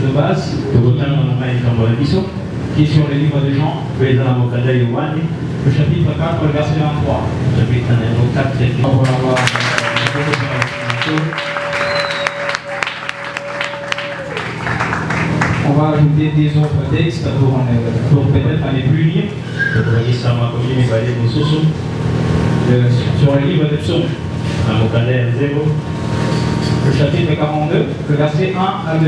de base, qui est sur le livre de Jean, le chapitre 4, le verset 23. On va ajouter des autres textes pour peut-être aller plus lire. Sur le livre de Psaume, le chapitre 42, le verset 1 à 2.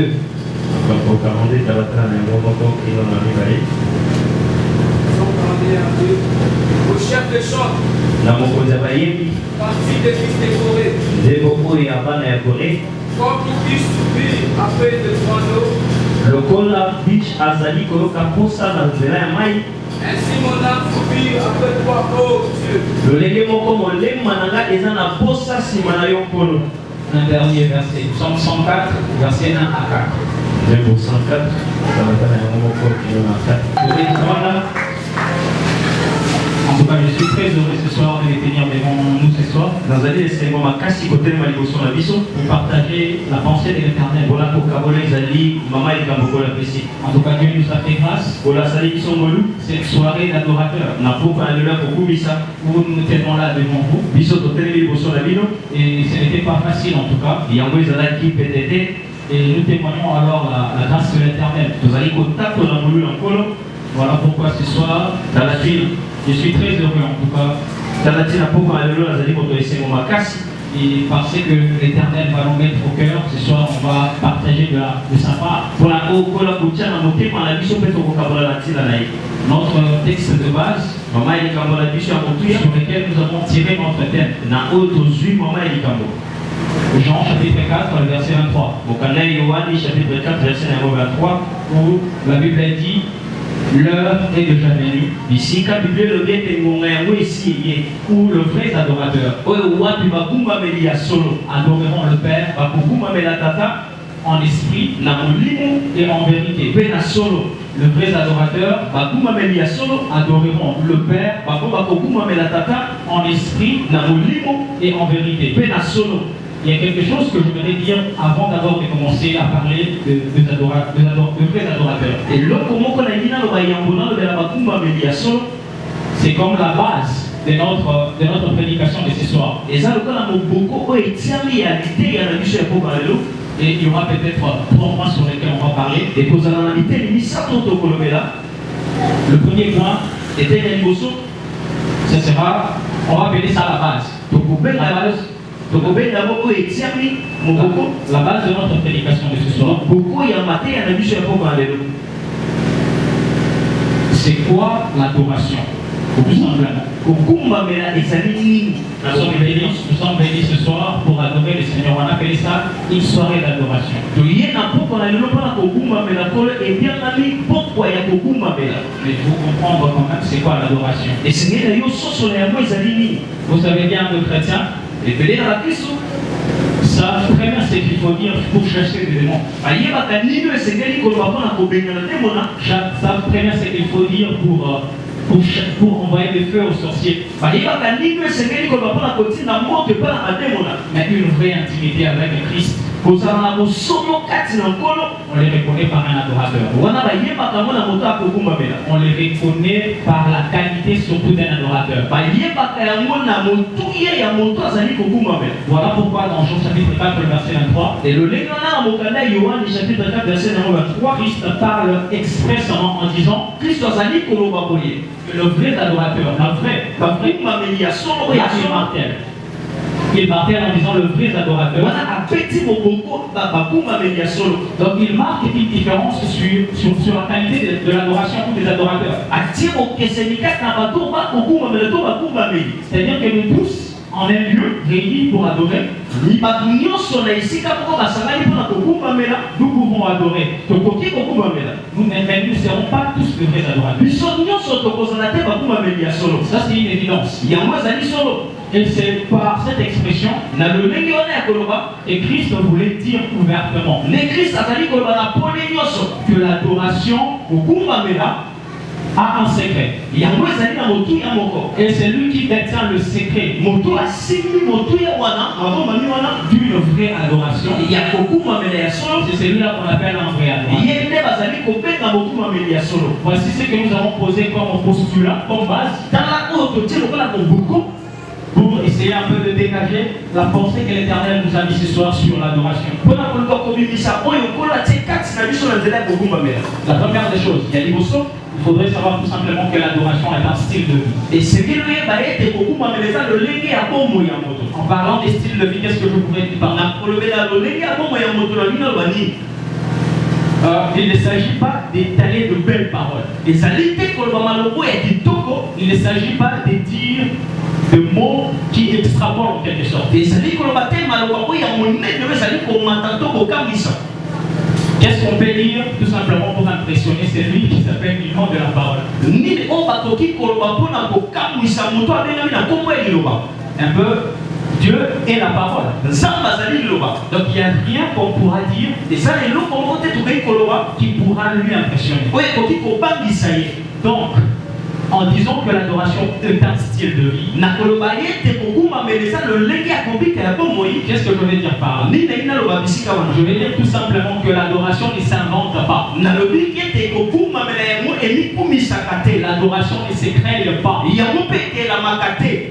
Au chef de chant, parti des fils des Corée, comme il dit subir après de oiseaux, lokola beach azali koloka posa na nzela ya mai ainsi mon âme soupire après toi, ô Dieu. lolenge moko molema na nga eza na posa nsima na yo nkolo. Un dernier verset, Psaume 104, verset 1 à 4. Jembo 104 tabatana yango moko kilo na 4. En tout cas, je suis très heureux ce soir de les tenir devant nous ce soir. nazali esengo makasi kotelema liboso na biso Pour partager la pensée de l'Éternel. mpona kokabola ezali mama likambo kola pesi En tout cas, Dieu nous a fait grâce. kola asali biso ngolu Cette soirée d'adorateurs na mpoka na lelo ya kokumisa où nous tenons là devant vous. biso totelemi liboso na bino Et ce n'était pas facile en tout cas. yango ezalaki pete te Et nous témoignons alors la grâce de l'Éternel. tozali kotatola ngolu na nkolo. Voilà pourquoi ce soir, je suis très heureux en tout cas. tala ntina mpoka na lelo nazali moto esengo makasi Et parce que l'Éternel va nous mettre au cœur, ce soir on va partager de sa part. mpona kokola kotia na motema na biso mpe tokokabola na ntina na ye Notre texte de base mama ya likambo na biso ya motuya sur lequel nous avons tiré notre thème. na oyo tozwi mama ya likambo Jean chapitre 4, le verset 23. mokanda ya yohani chapitre 4 verset na yango 23 Où la Bible dit, l'heure est déjà venue bisika biblia elobi ete ngonga yango esi eye où le vrai adorateur oyo wapi bagumbameli ya solo adoreront le Père bakogumbamela tata en esprit na molimo et en vérité. mpe na solo Le vrai adorateur bagumbameli ya solo adoreront le Père bango bakogumbamela tata en esprit na molimo et en vérité. mpe na solo. Il y a quelque chose que je voudrais dire avant d'abord de commencer à parler de vrais adorateurs. eloko moko na ngi naloba yambo nalobela bagumbameli ya solo C'est comme la base de notre prédication de ce soir. eza lokola moboko oyo etiami ya liteya na biso ya mboka lelo. Et il y aura peut-être 3 points sur lesquels on va parler. ekozala na biteli misato tokolobela. Le premier point, eteli ya liboso ce sera, on va appeler ça la base. tokobenga yango oyo etiami moboko La base de notre prédication de ce soir. moboko ya mateya na biso ya mboka na lelo. C'est quoi l'adoration? Tout simplement. kogumbamela ezali nini? Nous sommes bénis ce soir pour adorer le Seigneur. On appelle ça une soirée d'adoration. toye na mboka na lelo mpona kogumbamela kolo ebiangami pokwa ya kogumbamela. Mais il faut comprendre quand même c'est quoi l'adoration. esengeli na yo soso na yango ezali nini? Vous savez bien, nos chrétiens ebele na bakristo savent très bien ce qu'il faut dire pour chercher des démons. bayebaka nini oyo esengeli koloba mpona kobengana demona. Savent très bien ce qu'il faut dire pour envoyer des feux aux sorciers. bayebaka nini oyo esengeli koloba mpona kotinda moto epai na bademona. Mais une vraie intimité avec le Christ, kozala na bosomo kati na nkolo on les reconnaît par un adorateur. wana bayebaka ngo na moto akogumbamela. On les reconnaît par la qualité surtout d'un adorateur. bayebaka yango na motuye ya moto azali kogumbamela. Voilà pourquoi dans Jean chapitre 4, le verset 23, elolenge wana na mokanda ya yohani chapitre 4 verset nango 23 Christ parle expressément en disant kristo azali koloba boye que le vrai adorateur, bagumbameli ya solo oyo ya il solo martèle. Il martèle en disant le vrai adorateur. wana apeti moboko bagumbameli ya solo. Donc il marque une différence sur la qualité de l'adoration ou des adorateurs. atie bokeseni kati na bato bakogumbamela to bagumbameli. C'est-à-dire que nous tous, en un lieu réunis pour adorer, bato nyonso na esika moko basangani mpona kogumbamela nous pouvons adorer. tokoki kogumbamela. Mais nous ne serons pas tous de vrais adorateurs. biso nyonso tokozala te bagumbameli ya solo. Ça c'est une évidence. yango ezali solo. Et c'est par cette expression na lolenge wana ya koloba que Christ voulait dire ouvertement nde kristo azali koloba na pole nyonso que l'adoration kogumbamela a un secret. Et c'est lui qui détient le secret d'une vraie adoration. C'est celui-là qu'on appelle un vrai adorateur. Voici ce que nous avons posé comme postulat, comme base, pour essayer un peu de dégager la pensée que l'Éternel nous a mis ce soir sur l'adoration. La première des choses, il faudrait savoir tout simplement que l'adoration est un style de vie. En parlant des styles de vie, qu'est-ce que je pourrais dire par là? Il ne s'agit pas d'étaler de belles paroles. Il ne s'agit pas de dire de mots qui extravolent en quelque sorte. Qu'est-ce qu'on peut dire tout simplement pour impressionner celui qui s'appelle l'union de la parole? Un peu, Dieu est la parole. Donc il n'y a rien qu'on pourra dire qui pourra lui impressionner. Donc, en disant que l'adoration est un style de vie, qu'est-ce que je veux dire par là? Je veux dire tout simplement que l'adoration ne s'invente pas. L'adoration ne se crée pas.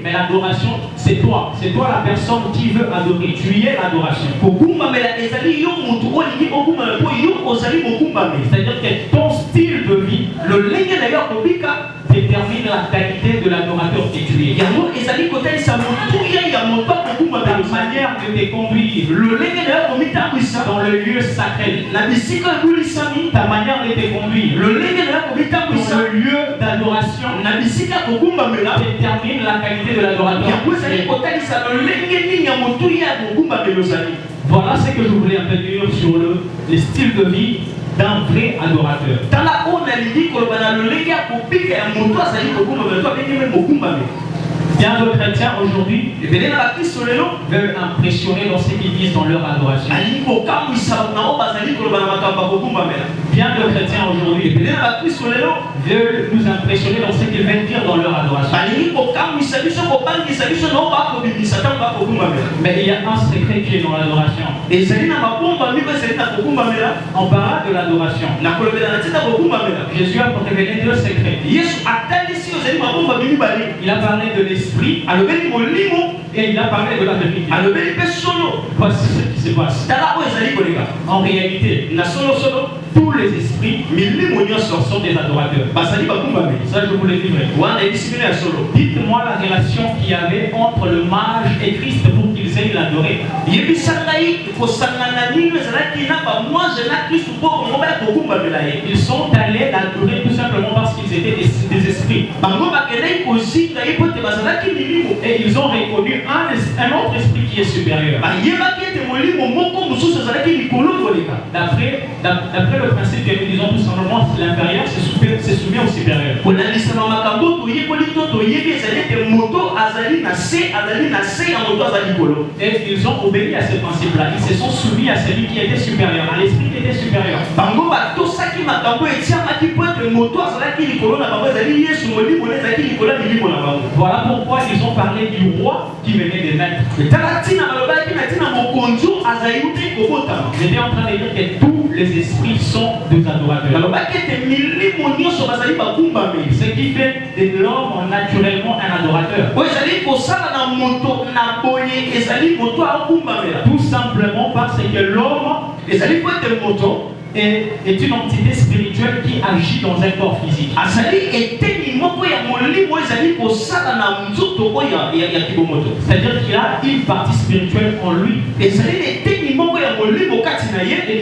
Mais l'adoration, c'est toi. C'est toi la personne qui veut adorer. Tu es l'adoration. C'est-à-dire que ton style de vie détermine la qualité de l'adorateur que tu es. Ta manière de te conduire dans le lieu sacré, ta manière de te conduire dans le lieu d'adoration détermine la qualité de l'adorateur. Voilà ce que je voulais un peu dire sur le style de vie d'un vrai adorateur. Bien de chrétiens aujourd'hui veulent impressionner dans ce qu'ils disent dans leur adoration. Bien de chrétiens aujourd'hui veulent nous impressionner dans ce qu'ils veulent dire dans leur adoration. Mais il y a un secret qui est dans l'adoration. On parle de l'adoration. Jésus a révélé deux secrets. Il a parlé de l'esprit et il a parlé de la vérité. Voici ce qui se passe. En réalité, tous les esprits sont des adorateurs. Ça, je vous le dirai. Dites-moi la relation qu'il y avait entre le mage et Christ pour qu'ils aient l'adoré. Ils sont allés l'adorer tout simplement parce qu'ils étaient des esprits. Et ils ont reconnu un autre esprit qui est supérieur. D'après le principe que nous disons tout simplement, l'inférieur se souvient au supérieur. Et ils ont obéi à ce principe-là. Ils se sont soumis à celui qui était supérieur, à l'esprit qui était supérieur. Voilà pourquoi ils ont parlé du roi qui venait des maîtres. J'étais en train de dire que tous les esprits sont des adorateurs. Ce qui fait de l'homme naturellement un adorateur. Tout simplement parce que l'homme est une entité spirituelle qui agit dans un corps physique. C'est-à-dire qu'il a une partie spirituelle en lui et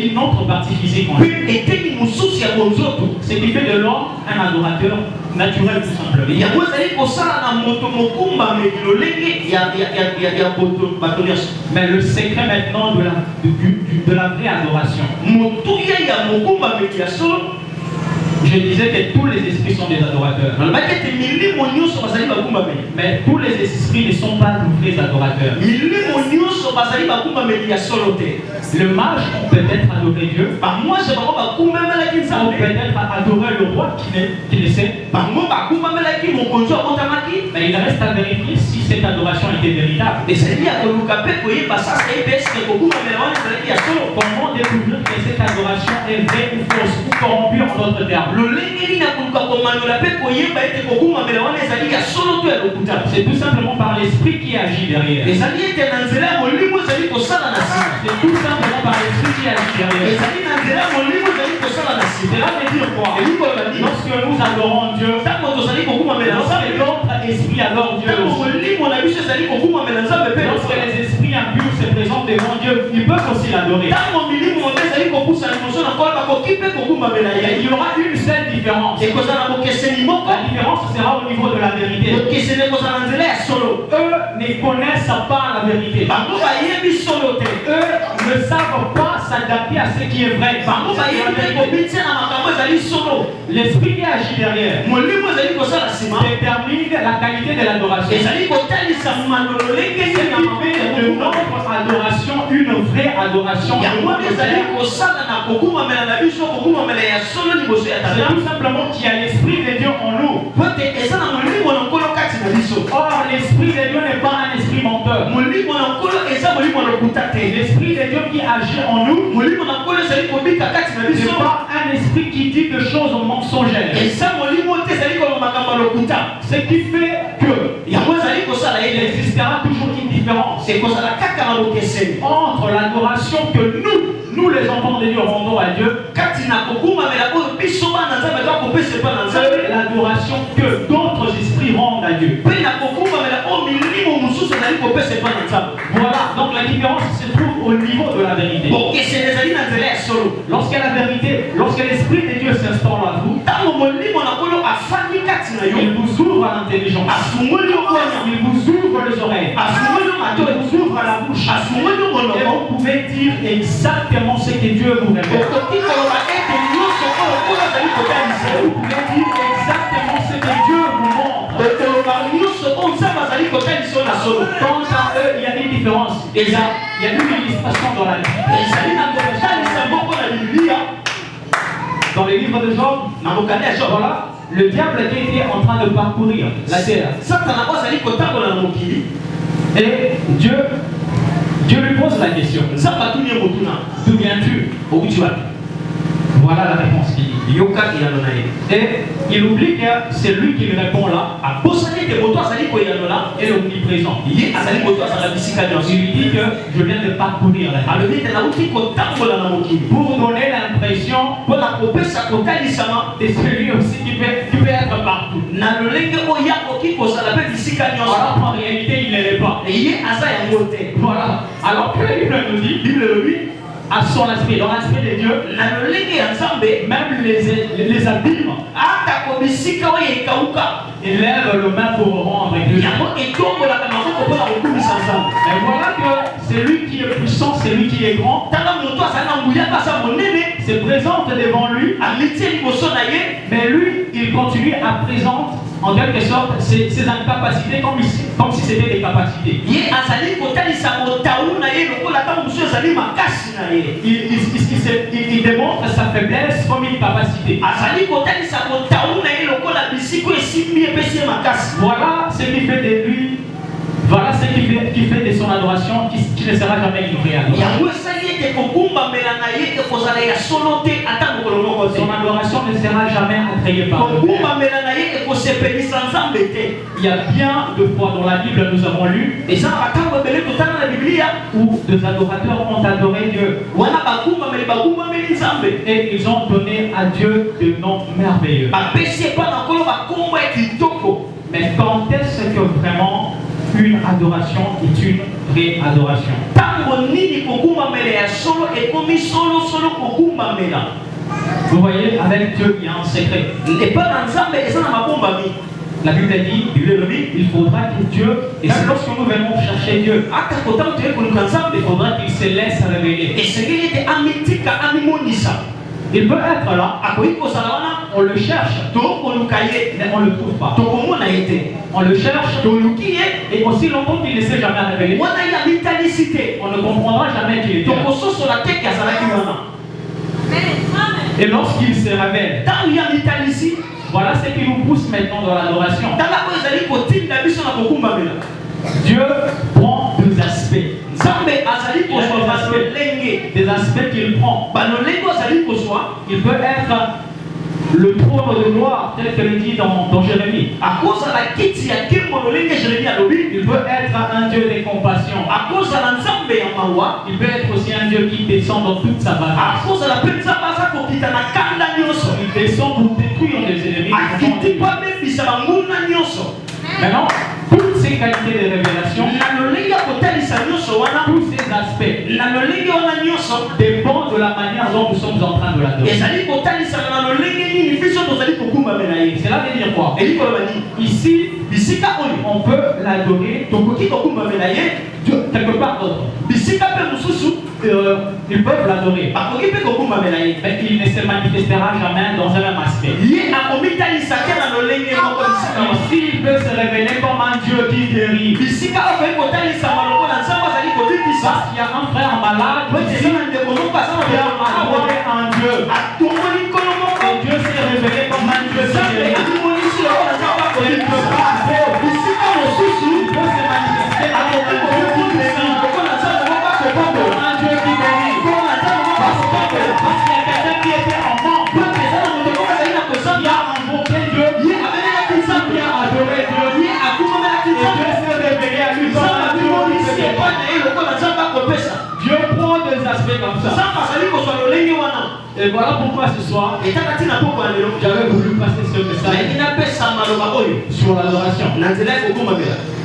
une autre partie physique en lui. Ce qui fait de l'homme un adorateur naturel tout simplement. Mais le secret maintenant de la vraie adoration. Je disais que tous les esprits sont des adorateurs. Mais tous les esprits ne sont pas de vrais adorateurs. Le mage peut peut-être adorer Dieu, ou peut-être adorer le roi qui le sait. Mais il reste à vérifier si cette adoration était véritable. Comment découvrir que cette adoration est vraie ou fausse ou corrompue en d'autres termes? C'est tout simplement par l'esprit qui agit derrière. C'est tout simplement par l'esprit qui agit derrière. Cela veut dire quoi? Lorsque nous adorons Dieu, lorsque l'autre esprit adore Dieu, lorsque les esprits impurs se présentent devant Dieu, ils peuvent aussi l'adorer. Il y aura une seule différence. La différence sera au niveau de la vérité. Eux ne connaissent pas la vérité. Eux ne savent pas s'adapter à ce qui est vrai. L'esprit qui agit derrière détermine la qualité de l'adoration. De notre adoration, une vraie adoration. C'est tout simplement qu'il y a l'esprit de Dieu en nous. Or, l'esprit de Dieu n'est pas un esprit menteur. L'esprit de Dieu qui agit en nous n'est pas un esprit qui dit des choses mensongères. Ce qui fait que il existera toujours une différence entre l'adoration que nous les enfants de Dieu rendons à Dieu, et l'adoration que d'autres esprits rendent à Dieu. Voilà, donc la différence se trouve au niveau de la vérité. Lorsque l'esprit de Dieu s'installe à vous, il vous ouvre l'intelligence, il vous ouvre les oreilles, il vous ouvre la bouche, et vous pouvez dire exactement ce que Dieu vous révèle. Vous pouvez dire exactement ce que Dieu vous montre. Quant à eux, il y a une différence. Il y a une illustration dans la Bible. Dans les livres de Job, voilà, le diable qui était en train de parcourir la terre. Et Dieu lui pose la question. D'où viens-tu? Voilà la réponse qu'il dit. Et il oublie que c'est lui qui lui répond là. Et l'omniprésent. Il lui dit que je viens de parcourir la terre. Pour donner l'impression de celui aussi qui peut être partout. Alors en réalité il ne l'est pas. Voilà. Alors que la Bible nous dit, à son aspect, dans l'aspect de Dieu, même les abîmes, il lève le main pour rendre Dieu. Et voilà que c'est lui qui est puissant, c'est lui qui est grand, se présente devant lui, mais lui, il continue à présenter en quelque sorte ses incapacités comme si c'était des capacités. Il démontre sa faiblesse comme une capacité. Voilà ce qui fait de lui, voilà ce qui fait de son adoration qui ne sera jamais une vraie adoration. Son adoration ne sera jamais attrayée par le Il y a bien de fois dans la Bible, nous avons lu, où des adorateurs ont adoré Dieu. Et ils ont donné à Dieu des noms merveilleux. Mais quand est-ce que vraiment une adoration est une vraie adoration? Vous voyez, avec Dieu, il y a un secret. La Bible dit, il faudra que Dieu, et c'est lorsque nous venons chercher Dieu, il faudra qu'il se laisse révéler. Il peut être là, on le cherche, mais on ne le trouve pas. On le cherche, et aussi longtemps qu'il ne s'est jamais révélé. cité. On ne comprendra jamais qu'il est Dieu. Et lorsqu'il se révèle, voilà ce qui nous pousse maintenant dans l'adoration. Dieu prend deux aspects. Des aspects qu'il prend. Il peut être le trône de gloire, tel que le dit dans Jérémie. Il peut être un Dieu de compassion. Il peut être aussi un Dieu qui descend dans toute sa bataille. Il descend pour détruire les ennemis. Maintenant, toutes ces qualités de révélation, tous ces aspects dépendent de la manière dont nous sommes en train de l'adorer. Cela veut dire quoi? Ici, on peut l'adorer quelque part d'autre. Ils peuvent l'adorer, mais il ne se manifestera jamais dans un même aspect. Ici, il peut se révéler comme un Dieu qui guérit. Parce qu'il y a un frère malade qui a adoré un Dieu. Et Dieu s'est révélé comme un Dieu qui guérit. Il peut passer, il peut se manifester comme un Dieu qui guérit. Un Dieu qui guérit. Parce qu'il y a quelqu'un qui était en manque. Il a invoqué Dieu. Il a adoré Dieu. Et Dieu s'est révélé à lui comme un Dieu qui guérit. Dieu prend des aspects comme ça. Et voilà pourquoi ce soir, j'avais voulu passer ce message sur l'adoration.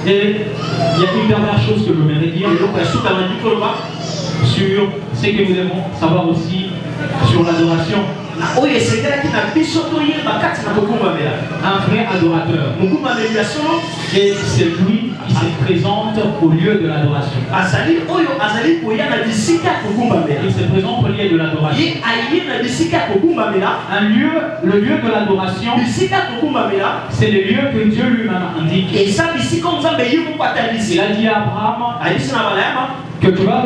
Et il y a une dernière chose que je voudrais dire sur ce que nous devons savoir aussi sur l'adoration. Un vrai adorateur, et c'est lui qui se présente au lieu de l'adoration. Il se présente au lieu de l'adoration. Le lieu de l'adoration, c'est le lieu que Dieu lui-même indique. Il a dit à Abraham que tu vas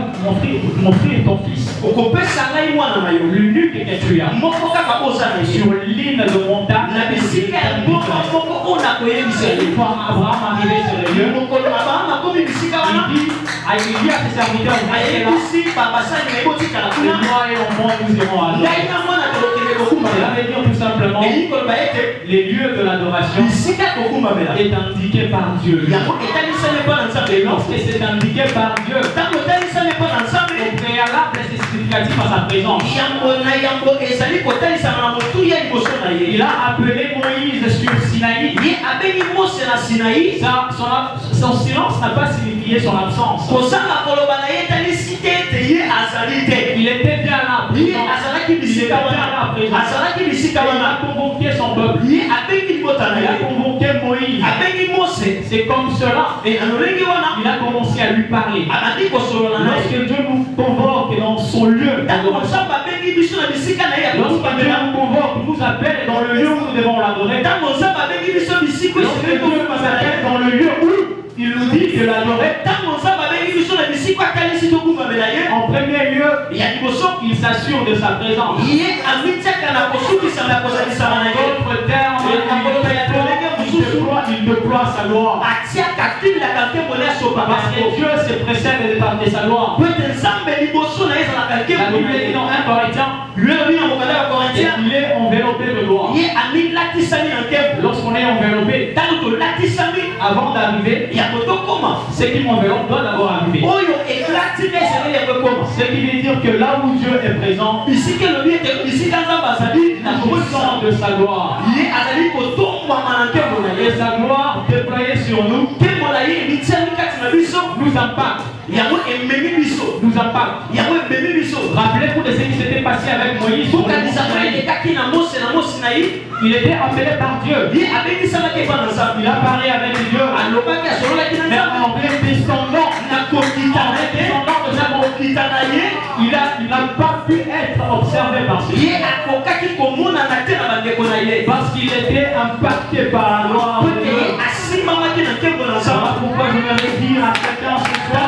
m'offrir ton fils. L'unique que tu as sur l'île de montagne. Quand Abraham arrivé sur le lieu, il dit à ses serviteurs, moi et mon monde nous irons à cela veut dire tout simplement les lieux de l'adoration est indiqué par Dieu. Et lorsque c'est indiqué par Dieu, au préalable, c'est significatif à sa présence. Il a appelé Moïse sur Sinaï. Son silence n'a pas signifié son absence. Il était bien là. Il a convoqué son peuple. Il a convoqué Moïse. C'est comme cela. Il a commencé à lui parler. Lorsque Dieu nous convoque dans son lieu, lorsque Dieu nous convoque, nous appelle dans le lieu où nous devons l'adorer, lorsque Dieu nous appelle dans le lieu où il nous dit de l'adorer, en premier lieu, il s'assure de sa présence. D'autres termes, il déploie sa gloire. Parce que Dieu se précède de sa gloire. La Bible dit dans 1 Corinthiens, il est enveloppé de gloire. Lorsqu'on est enveloppé, avant d'arriver, ce qui m'enveloppe doit d'abord arriver. Ce qui veut dire que là où Dieu est présent, la puissance de sa gloire et sa gloire déployée sur nous nous impacte. Nous impacte. Rappelez-vous de ce qui s'était passé avec Moïse. Il était appelé par Dieu. Il a parlé avec Dieu. Mais en descendant de sa il n'a pas pu être observé par Dieu. Parce qu'il était impacté par la gloire de Dieu. Voilà pourquoi je voudrais dire à quelqu'un ce soir,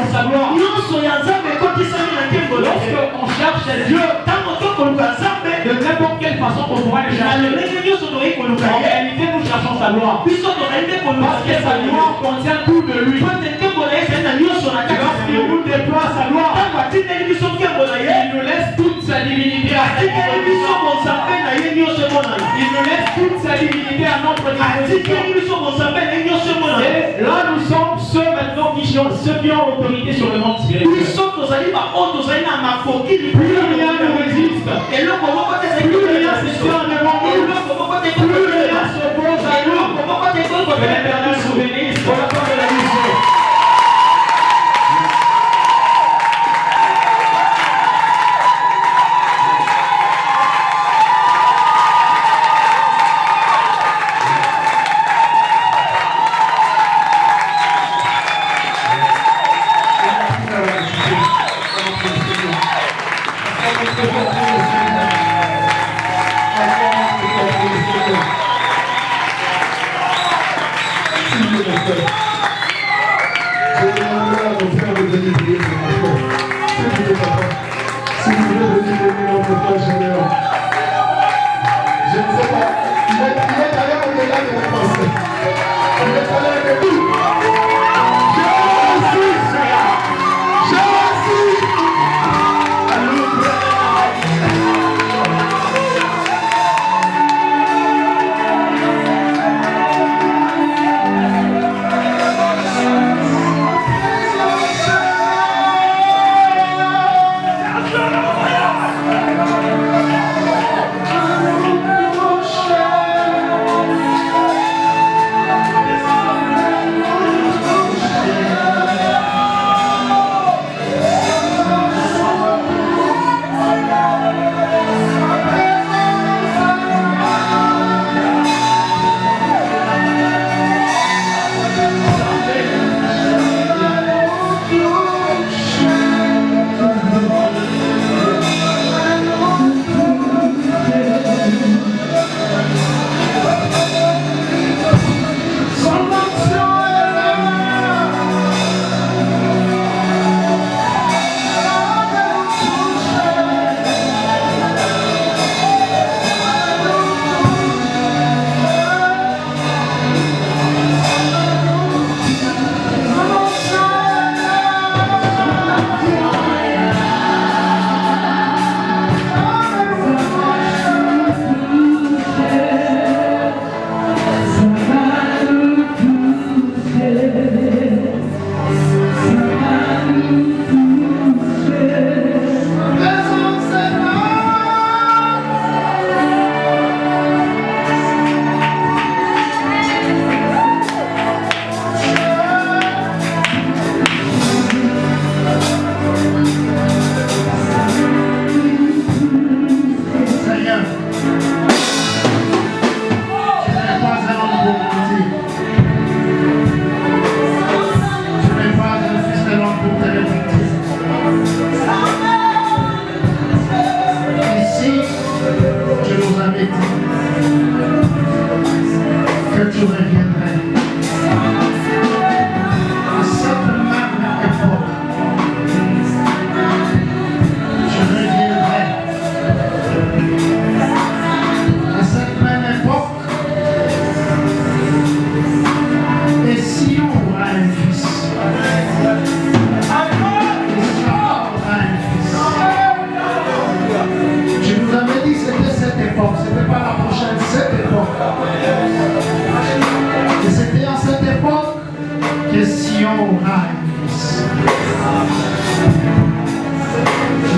cherchons sa gloire. Lorsqu'on cherche Dieu, de n'importe quelle façon qu'on pourra le chercher, en réalité nous cherchons sa gloire. Parce que sa gloire contient tout de lui. Lorsqu'il nous déploie sa gloire, il nous laisse toute sa divinité à sa disposition. Il nous laisse toute sa divinité à notre disposition. Et là nous sommes ceux maintenant qui ont l'autorité sur le monde spirituel. Plus rien ne résiste. Plus rien se tient devant nous. Plus rien s'oppose à nous. Que l'Éternel nous bénisse pour la fin de la mission.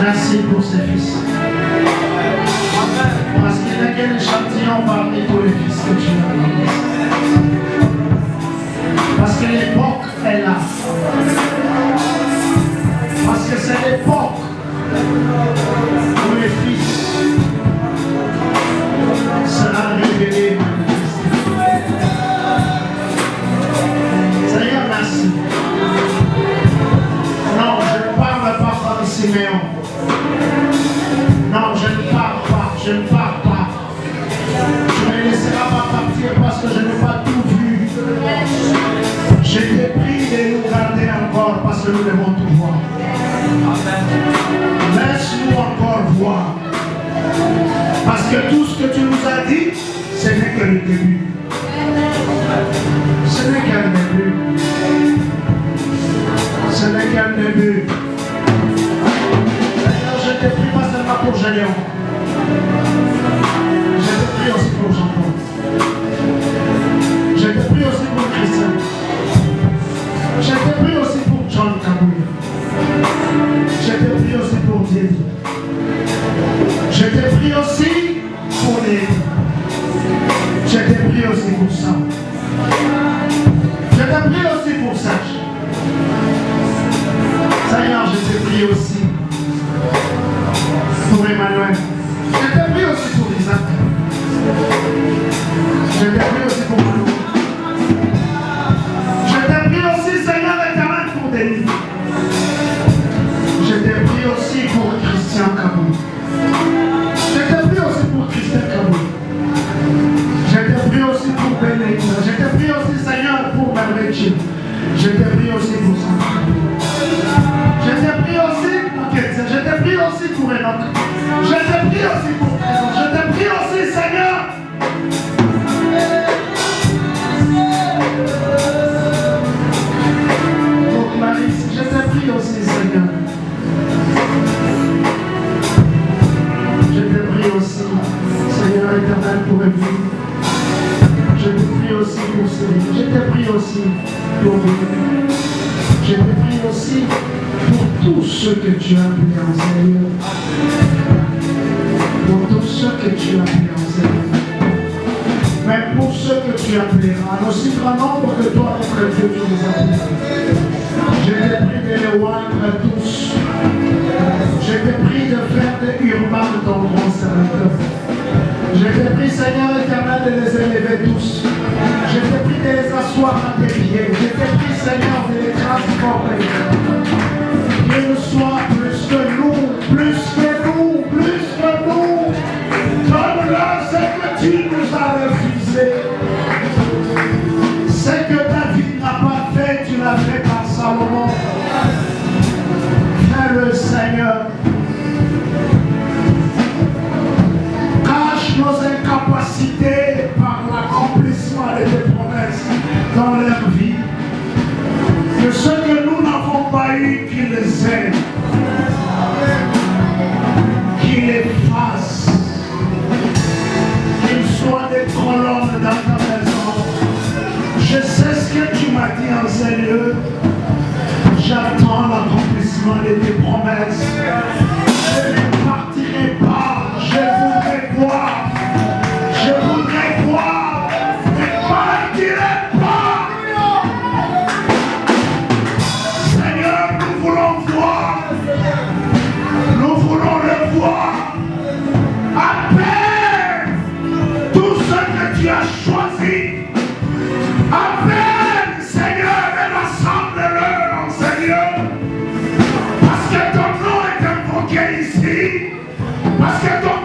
Merci pour ces fils. Parce qu'il n'y a qu'un échantillon parmi tous les fils que tu as donné. Parce que l'époque est là. Parce que c'est l'époque où les fils seront révélés. Seigneur, merci. Non, je ne parle pas comme Siméon. Non, je ne pars pas, je ne pars pas. Je ne me laisserai pas partir parce que je n'ai pas tout vu. Je t'ai pris de nous garder encore. encore parce que nous devons tout voir. Laisse-nous encore voir. Parce que tout ce que tu nous as dit, ce n'est que le début. Ce n'est qu'un début. Ce n'est qu'un début. Seigneur, je te prie pas seulement pour Généon. Je te prie aussi pour Jean-Paul. Je te prie aussi pour Christian. Je te prie aussi pour John Kabouya. Je te prie aussi pour Dieu. Je te prie aussi pour les. Je te prie aussi pour ça. Je te prie aussi pour Sage. Seigneur, je te prie aussi pour Emmanuel. Je te prie aussi pour Isaac. Je te prie aussi pour Manu. Je te prie aussi, Seigneur éternel, pour Denis. Je te prie aussi pour Christian Kabou. Je te prie aussi pour Christian Kabou. Je te prie aussi pour Bénédicte. Je te prie aussi, Seigneur, pour Merveille. Je te prie aussi pour ça. Je te prie aussi pour Kétia. Je te prie aussi pour Enoch. Je te prie aussi pour Présent. Je te prie aussi, Seigneur. Pour Marie, je te prie aussi, Seigneur. Je te prie aussi, Seigneur éternel, pour Evelyne. Je te prie aussi pour Céline. Je te prie aussi pour Bénédicte. Je te prie aussi pour tous ceux que tu as appelés en Seigneur. Pour tous ceux que tu as appelés en Seigneur. Mais pour ceux que tu appelleras, en aussi grand nombre que toi, notre Dieu, tu les appelleras. Je te prie de les oindre tous. Je te prie de faire de Urbain ton grand serviteur. Je te prie, Seigneur éternel, de les élever tous. Je te prie de les asseoir à tes pieds. Je te prie, Seigneur, de les transformer. Qu'ils soient plus que nous, plus que nous, plus que nous. Donne-leur ce que tu nous as refusé. Ce que David n'a pas fait, tu l'as fait par Salomon. Fais-le, Seigneur. Cache nos incapacités par l'accomplissement de tes promesses dans leur vie. Que ce que nous n'avons pas eu, qu'ils les aient, qu'ils les fassent, qu'ils soient des colonnes dans ta maison. Je sais ce que tu m'as dit en Seigneur. J'attends l'accomplissement de tes promesses. Je ne partirai pas. Je voudrais voir. Je voudrais voir. Ne partirai pas. Seigneur, nous voulons voir. Nous voulons le voir. Appelle tout ce que tu as choisi. Appelle, Seigneur, et rassemble-le en Seigneur. Parce que ton nom est invoqué ici. Parce que ton